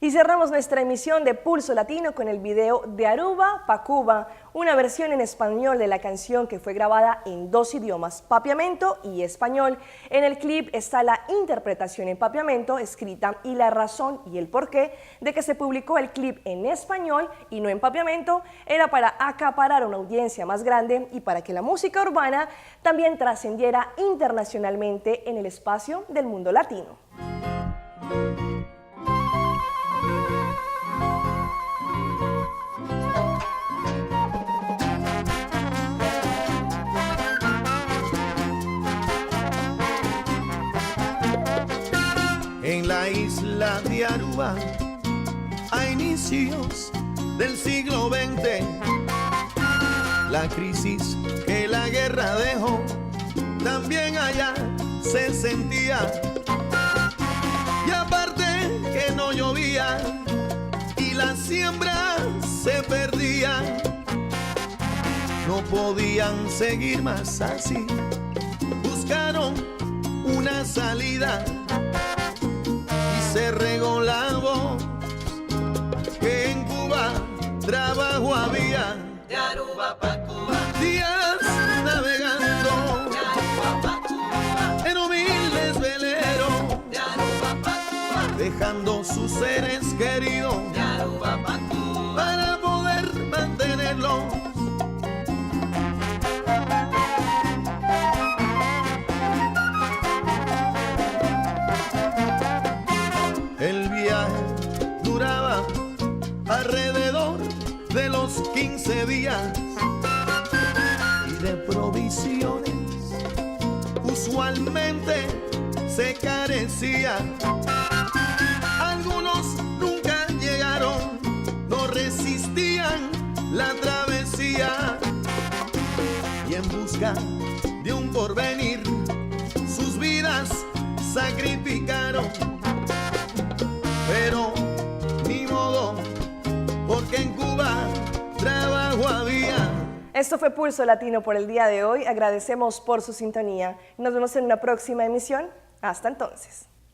Y cerramos nuestra emisión de Pulso Latino con el video de Aruba pa' Cuba, una versión en español de la canción que fue grabada en dos idiomas, papiamento y español. En el clip está la interpretación en papiamento escrita y la razón y el porqué de que se publicó el clip en español y no en papiamento era para acaparar una audiencia más grande y para que la música urbana también trascendiera internacionalmente en el espacio del mundo latino. En la isla de Aruba, a inicios del siglo XX, la crisis que la guerra dejó, también allá se sentía. Y aparte que no llovía y la siembra se perdía, no podían seguir más así. Buscaron una salida y se regó la voz que en Cuba trabajo había. De Aruba pa' Cuba, Días navegando de Aruba pa' Cuba, en humildes veleros, de Aruba pa' Cuba, dejando sus seres queridos de Aruba pa' Cuba, para poder mantenerlos. El viaje duraba alrededor de los 15 días y de provisiones usualmente se carecía. Algunos nunca llegaron, no resistían la travesía y en busca de un porvenir sus vidas sacrificaron. Pero ni modo, porque en Cuba trabajo había. Esto fue Pulso Latino por el día de hoy. Agradecemos por su sintonía. Nos vemos en una próxima emisión. Hasta entonces.